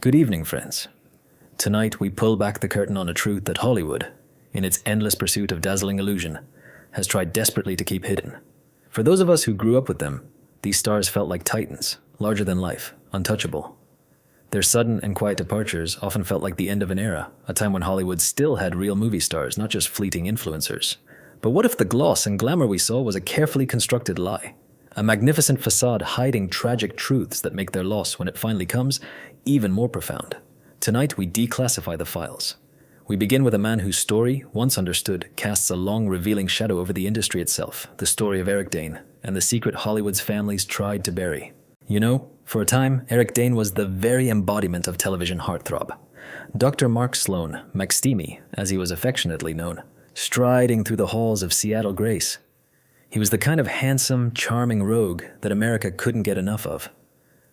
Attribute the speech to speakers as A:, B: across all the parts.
A: Good evening, friends. Tonight we pull back the curtain on a truth that Hollywood, in its endless pursuit of dazzling illusion, has tried desperately to keep hidden. For those of us who grew up with them, these stars felt like titans, larger than life, untouchable. Their sudden and quiet departures often felt like the end of an era, a time when Hollywood still had real movie stars, not just fleeting influencers. But what if the gloss and glamour we saw was a carefully constructed lie? A magnificent facade hiding tragic truths that make their loss, when it finally comes, even more profound. Tonight we declassify the files. We begin with a man whose story, once understood, casts a long revealing shadow over the industry itself, the story of Eric Dane, and the secret Hollywood's families tried to bury. You know, for a time, Eric Dane was the very embodiment of television heartthrob. Dr. Mark Sloan, McSteamy, as he was affectionately known, striding through the halls of Seattle Grace. He was the kind of handsome, charming rogue that America couldn't get enough of.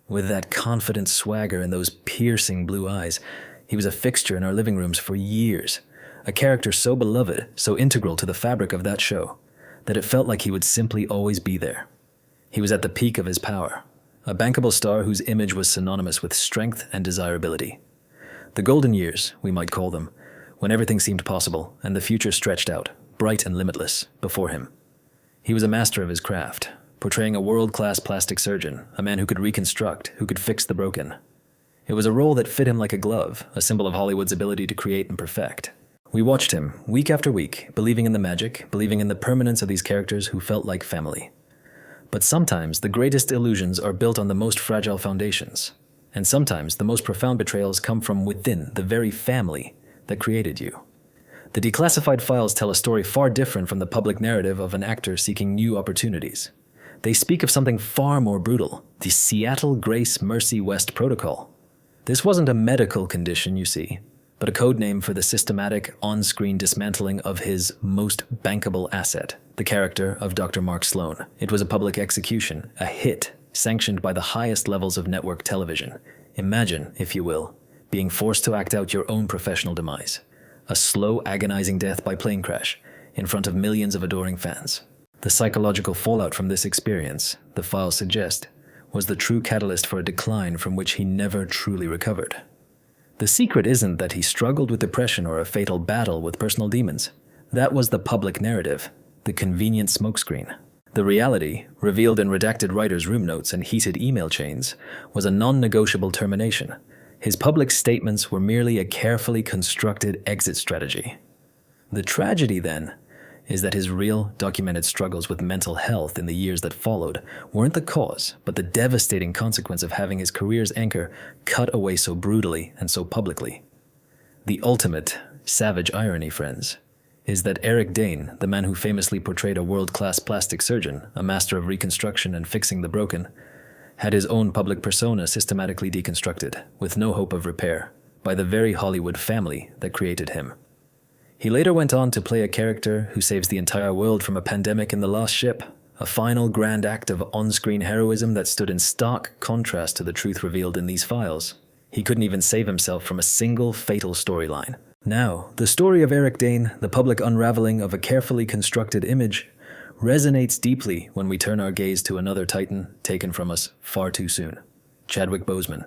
A: With that confident swagger and those piercing blue eyes, he was a fixture in our living rooms for years, a character so beloved, so integral to the fabric of that show, that it felt like he would simply always be there. He was at the peak of his power, a bankable star whose image was synonymous with strength and desirability. The golden years, we might call them, when everything seemed possible and the future stretched out, bright and limitless, before him. He was a master of his craft, portraying a world-class plastic surgeon, a man who could reconstruct, who could fix the broken. It was a role that fit him like a glove, a symbol of Hollywood's ability to create and perfect. We watched him, week after week, believing in the magic, believing in the permanence of these characters who felt like family. But sometimes the greatest illusions are built on the most fragile foundations, and sometimes the most profound betrayals come from within the very family that created you. The declassified files tell a story far different from the public narrative of an actor seeking new opportunities. They speak of something far more brutal, the Seattle Grace Mercy West Protocol. This wasn't a medical condition, you see, but a code name for the systematic, on-screen dismantling of his most bankable asset, the character of Dr. Mark Sloan. It was a public execution, a hit, sanctioned by the highest levels of network television. Imagine, if you will, being forced to act out your own professional demise. A slow, agonizing death by plane crash, in front of millions of adoring fans. The psychological fallout from this experience, the files suggest, was the true catalyst for a decline from which he never truly recovered. The secret isn't that he struggled with depression or a fatal battle with personal demons. That was the public narrative, the convenient smokescreen. The reality, revealed in redacted writers' room notes and heated email chains, was a non-negotiable termination. His public statements were merely a carefully constructed exit strategy. The tragedy, then, is that his real, documented struggles with mental health in the years that followed weren't the cause, but the devastating consequence of having his career's anchor cut away so brutally and so publicly. The ultimate, savage irony, friends, is that Eric Dane, the man who famously portrayed a world-class plastic surgeon, a master of reconstruction and fixing the broken, had his own public persona systematically deconstructed, with no hope of repair, by the very Hollywood family that created him. He later went on to play a character who saves the entire world from a pandemic in The Lost Ship, a final grand act of on-screen heroism that stood in stark contrast to the truth revealed in these files. He couldn't even save himself from a single fatal storyline. Now, the story of Eric Dane, the public unraveling of a carefully constructed image, resonates deeply when we turn our gaze to another titan taken from us far too soon, Chadwick Boseman.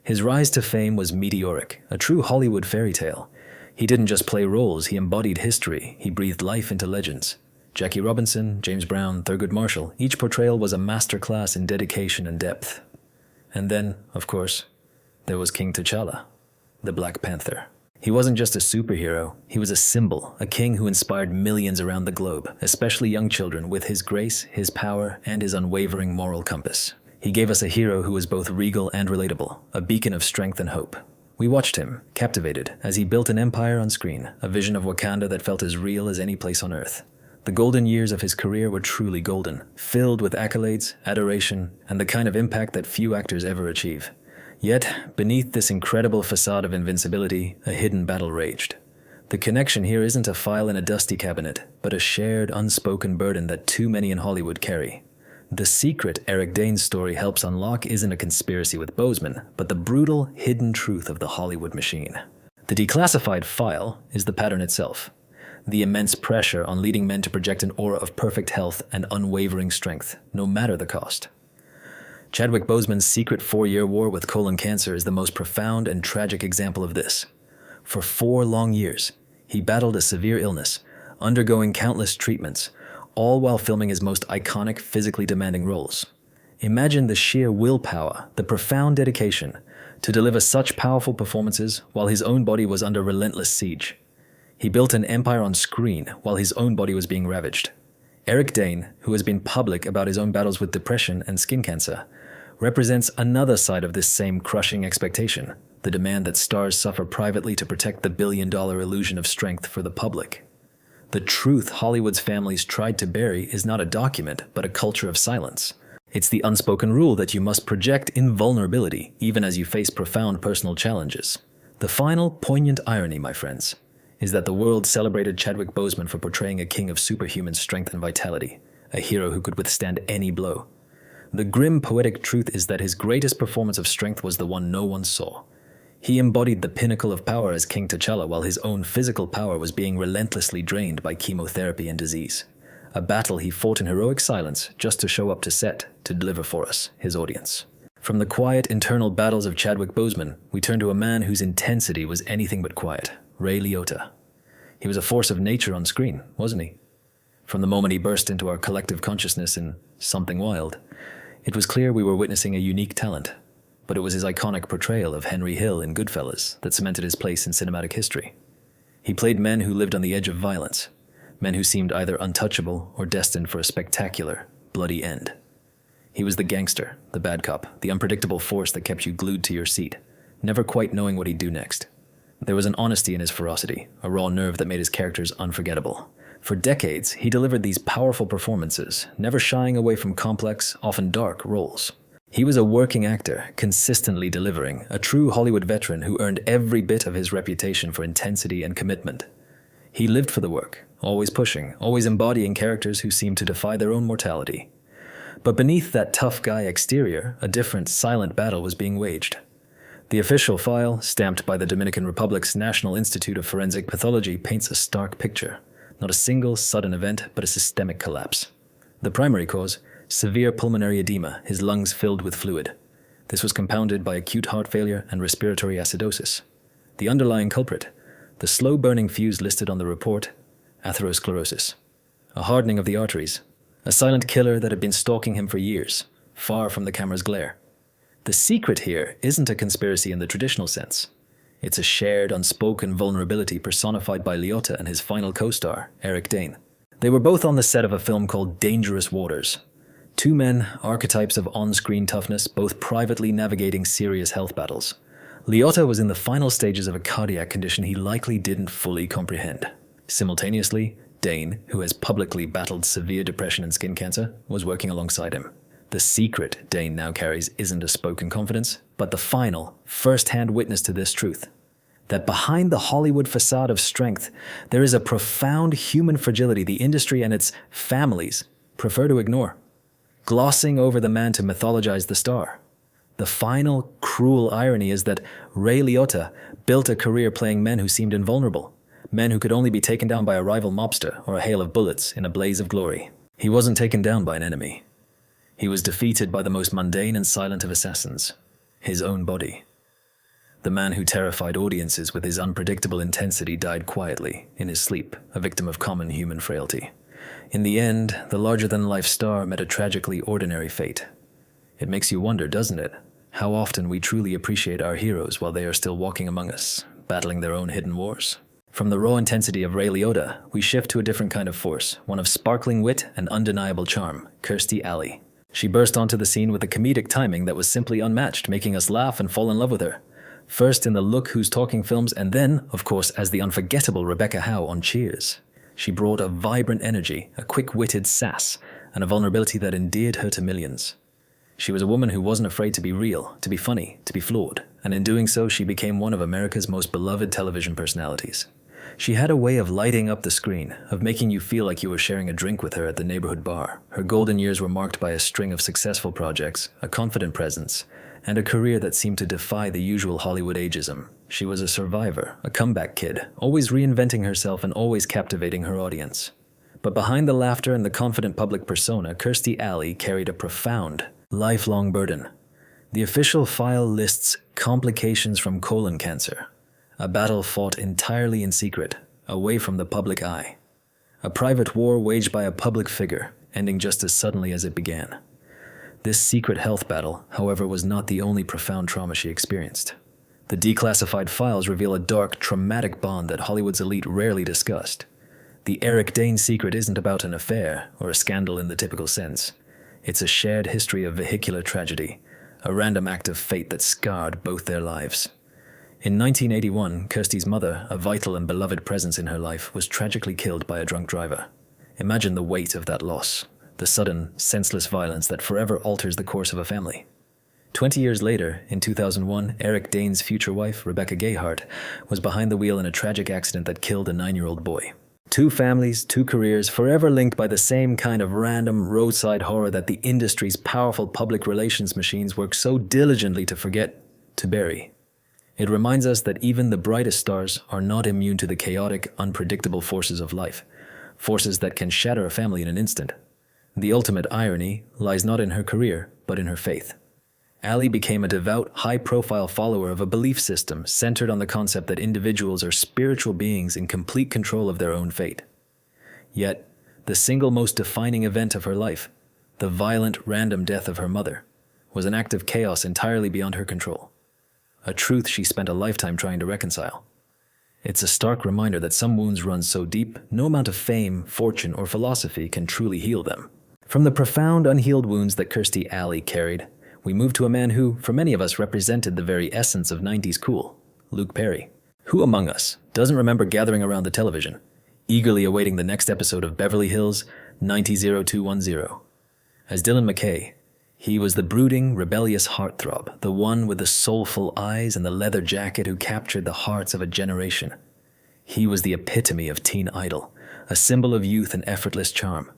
A: His rise to fame was meteoric, a true Hollywood fairy tale. He didn't just play roles, he embodied history, he breathed life into legends. Jackie Robinson, James Brown, Thurgood Marshall, each portrayal was a masterclass in dedication and depth. And then, of course, there was King T'Challa, the Black Panther. He wasn't just a superhero, he was a symbol, a king who inspired millions around the globe, especially young children, with his grace, his power, and his unwavering moral compass. He gave us a hero who was both regal and relatable, a beacon of strength and hope. We watched him, captivated, as he built an empire on screen, a vision of Wakanda that felt as real as any place on earth. The golden years of his career were truly golden, filled with accolades, adoration, and the kind of impact that few actors ever achieve. Yet, beneath this incredible facade of invincibility, a hidden battle raged. The connection here isn't a file in a dusty cabinet, but a shared, unspoken burden that too many in Hollywood carry. The secret Eric Dane's story helps unlock isn't a conspiracy with Boseman, but the brutal, hidden truth of the Hollywood machine. The declassified file is the pattern itself. The immense pressure on leading men to project an aura of perfect health and unwavering strength, no matter the cost. Chadwick Boseman's secret 4-year war with colon cancer is the most profound and tragic example of this. For 4 long years, he battled a severe illness, undergoing countless treatments, all while filming his most iconic, physically demanding roles. Imagine the sheer willpower, the profound dedication, to deliver such powerful performances while his own body was under relentless siege. He built an empire on screen while his own body was being ravaged. Eric Dane, who has been public about his own battles with depression and skin cancer, represents another side of this same crushing expectation, the demand that stars suffer privately to protect the billion-dollar illusion of strength for the public. The truth Hollywood's families tried to bury is not a document, but a culture of silence. It's the unspoken rule that you must project invulnerability, even as you face profound personal challenges. The final, poignant irony, my friends, is that the world celebrated Chadwick Boseman for portraying a king of superhuman strength and vitality, a hero who could withstand any blow. The grim, poetic truth is that his greatest performance of strength was the one no one saw. He embodied the pinnacle of power as King T'Challa while his own physical power was being relentlessly drained by chemotherapy and disease. A battle he fought in heroic silence just to show up to set to deliver for us, his audience. From the quiet internal battles of Chadwick Boseman, we turn to a man whose intensity was anything but quiet, Ray Liotta. He was a force of nature on screen, wasn't he? From the moment he burst into our collective consciousness in Something Wild, it was clear we were witnessing a unique talent, but it was his iconic portrayal of Henry Hill in Goodfellas that cemented his place in cinematic history. He played men who lived on the edge of violence, men who seemed either untouchable or destined for a spectacular, bloody end. He was the gangster, the bad cop, the unpredictable force that kept you glued to your seat, never quite knowing what he'd do next. There was an honesty in his ferocity, a raw nerve that made his characters unforgettable. For decades, he delivered these powerful performances, never shying away from complex, often dark roles. He was a working actor, consistently delivering, a true Hollywood veteran who earned every bit of his reputation for intensity and commitment. He lived for the work, always pushing, always embodying characters who seemed to defy their own mortality. But beneath that tough guy exterior, a different, silent battle was being waged. The official file, stamped by the Dominican Republic's National Institute of Forensic Pathology, paints a stark picture. Not a single sudden event, but a systemic collapse. The primary cause, severe pulmonary edema, his lungs filled with fluid. This was compounded by acute heart failure and respiratory acidosis. The underlying culprit, the slow-burning fuse listed on the report, atherosclerosis. A hardening of the arteries. A silent killer that had been stalking him for years, far from the camera's glare. The secret here isn't a conspiracy in the traditional sense. It's a shared, unspoken vulnerability personified by Liotta and his final co-star, Eric Dane. They were both on the set of a film called Dangerous Waters. 2 men, archetypes of on-screen toughness, both privately navigating serious health battles. Liotta was in the final stages of a cardiac condition he likely didn't fully comprehend. Simultaneously, Dane, who has publicly battled severe depression and skin cancer, was working alongside him. The secret Dane now carries isn't a spoken confidence, but the final, first-hand witness to this truth. That behind the Hollywood facade of strength, there is a profound human fragility the industry and its families prefer to ignore, glossing over the man to mythologize the star. The final, cruel irony is that Ray Liotta built a career playing men who seemed invulnerable, men who could only be taken down by a rival mobster or a hail of bullets in a blaze of glory. He wasn't taken down by an enemy. He was defeated by the most mundane and silent of assassins, his own body. The man who terrified audiences with his unpredictable intensity died quietly, in his sleep, a victim of common human frailty. In the end, the larger-than-life star met a tragically ordinary fate. It makes you wonder, doesn't it, how often we truly appreciate our heroes while they are still walking among us, battling their own hidden wars. From the raw intensity of Ray Liotta, we shift to a different kind of force, one of sparkling wit and undeniable charm, Kirstie Alley. She burst onto the scene with a comedic timing that was simply unmatched, making us laugh and fall in love with her. First in the Look Who's Talking films, and then, of course, as the unforgettable Rebecca Howe on Cheers. She brought a vibrant energy, a quick-witted sass, and a vulnerability that endeared her to millions. She was a woman who wasn't afraid to be real, to be funny, to be flawed, and in doing so she became one of America's most beloved television personalities. She had a way of lighting up the screen, of making you feel like you were sharing a drink with her at the neighborhood bar. Her golden years were marked by a string of successful projects, a confident presence, and a career that seemed to defy the usual Hollywood ageism. She was a survivor, a comeback kid, always reinventing herself and always captivating her audience. But behind the laughter and the confident public persona, Kirstie Alley carried a profound, lifelong burden. The official file lists complications from colon cancer, a battle fought entirely in secret, away from the public eye, a private war waged by a public figure, ending just as suddenly as it began. This secret health battle, however, was not the only profound trauma she experienced. The declassified files reveal a dark, traumatic bond that Hollywood's elite rarely discussed. The Eric Dane secret isn't about an affair or a scandal in the typical sense. It's a shared history of vehicular tragedy, a random act of fate that scarred both their lives. In 1981, Kirstie's mother, a vital and beloved presence in her life, was tragically killed by a drunk driver. Imagine the weight of that loss, the sudden, senseless violence that forever alters the course of a family. 20 years later, in 2001, Eric Dane's future wife, Rebecca Gayheart, was behind the wheel in a tragic accident that killed a 9-year-old boy. Two families, two careers, forever linked by the same kind of random roadside horror that the industry's powerful public relations machines work so diligently to forget, to bury. It reminds us that even the brightest stars are not immune to the chaotic, unpredictable forces of life, forces that can shatter a family in an instant. The ultimate irony lies not in her career, but in her faith. Alley became a devout, high-profile follower of a belief system centered on the concept that individuals are spiritual beings in complete control of their own fate. Yet, the single most defining event of her life, the violent, random death of her mother, was an act of chaos entirely beyond her control. A truth she spent a lifetime trying to reconcile. It's a stark reminder that some wounds run so deep, no amount of fame, fortune, or philosophy can truly heal them. From the profound, unhealed wounds that Kirstie Alley carried, we move to a man who, for many of us, represented the very essence of 90s cool, Luke Perry. Who among us doesn't remember gathering around the television, eagerly awaiting the next episode of Beverly Hills 90210? As Dylan McKay, he was the brooding, rebellious heartthrob, the one with the soulful eyes and the leather jacket who captured the hearts of a generation. He was the epitome of teen idol, a symbol of youth and effortless charm.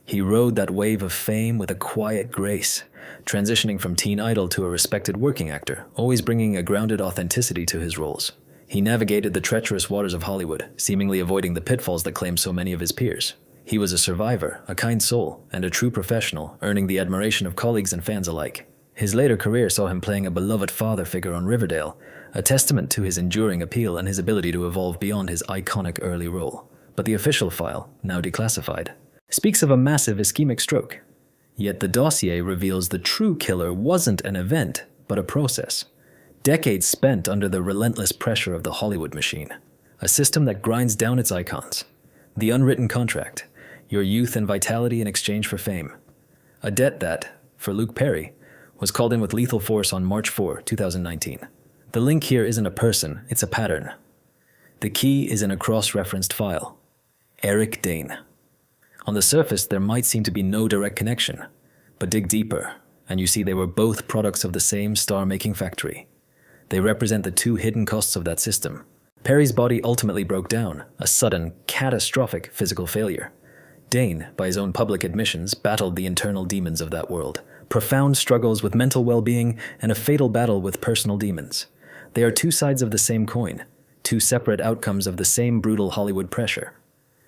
A: He rode that wave of fame with a quiet grace, transitioning from teen idol to a respected working actor, always bringing a grounded authenticity to his roles. He navigated the treacherous waters of Hollywood, seemingly avoiding the pitfalls that claimed so many of his peers. He was a survivor, a kind soul, and a true professional, earning the admiration of colleagues and fans alike. His later career saw him playing a beloved father figure on Riverdale, a testament to his enduring appeal and his ability to evolve beyond his iconic early role. But the official file, now declassified, speaks of a massive ischemic stroke. Yet the dossier reveals the true killer wasn't an event, but a process. Decades spent under the relentless pressure of the Hollywood machine, a system that grinds down its icons. The unwritten contract, your youth and vitality in exchange for fame. A debt that, for Luke Perry, was called in with lethal force on March 4, 2019. The link here isn't a person, it's a pattern. The key is in a cross-referenced file. Eric Dane. On the surface, there might seem to be no direct connection, but dig deeper, and you see they were both products of the same star-making factory. They represent the two hidden costs of that system. Perry's body ultimately broke down, a sudden, catastrophic physical failure. Dane, by his own public admissions, battled the internal demons of that world, profound struggles with mental well-being and a fatal battle with personal demons. They are two sides of the same coin, two separate outcomes of the same brutal Hollywood pressure.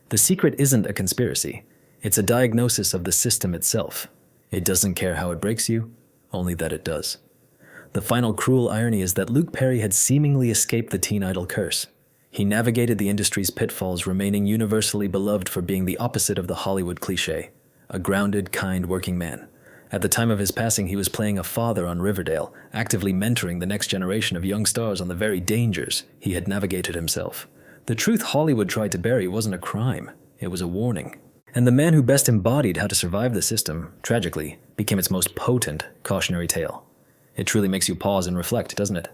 A: The secret isn't a conspiracy. It's a diagnosis of the system itself. It doesn't care how it breaks you, only that it does. The final cruel irony is that Luke Perry had seemingly escaped the teen idol curse. He navigated the industry's pitfalls, remaining universally beloved for being the opposite of the Hollywood cliché, a grounded, kind working man. At the time of his passing, he was playing a father on Riverdale, actively mentoring the next generation of young stars on the very dangers he had navigated himself. The truth Hollywood tried to bury wasn't a crime, it was a warning. And the man who best embodied how to survive the system, tragically, became its most potent cautionary tale. It truly makes you pause and reflect, doesn't it?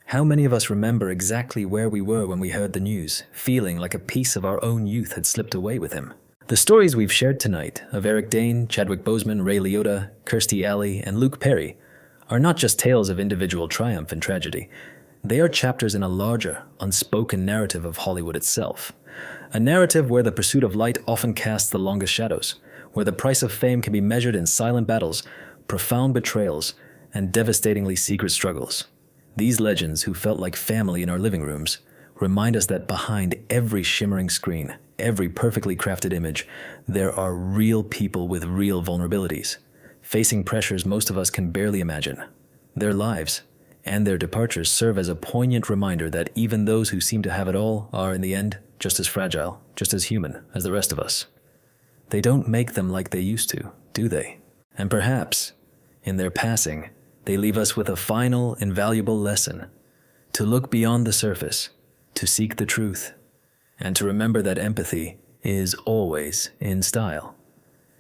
A: How many of us remember exactly where we were when we heard the news, feeling like a piece of our own youth had slipped away with him? The stories we've shared tonight of Eric Dane, Chadwick Boseman, Ray Liotta, Kirstie Alley, and Luke Perry are not just tales of individual triumph and tragedy. They are chapters in a larger, unspoken narrative of Hollywood itself. A narrative where the pursuit of light often casts the longest shadows, where the price of fame can be measured in silent battles, profound betrayals, and devastatingly secret struggles. These legends, who felt like family in our living rooms, remind us that behind every shimmering screen, every perfectly crafted image, there are real people with real vulnerabilities, facing pressures most of us can barely imagine. Their lives and their departures serve as a poignant reminder that even those who seem to have it all are, in the end, just as fragile, just as human as the rest of us. They don't make them like they used to, do they? And perhaps, in their passing, they leave us with a final, invaluable lesson: to look beyond the surface, to seek the truth, and to remember that empathy is always in style.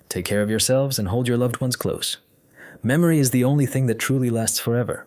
A: Take care of yourselves and hold your loved ones close. Memory is the only thing that truly lasts forever.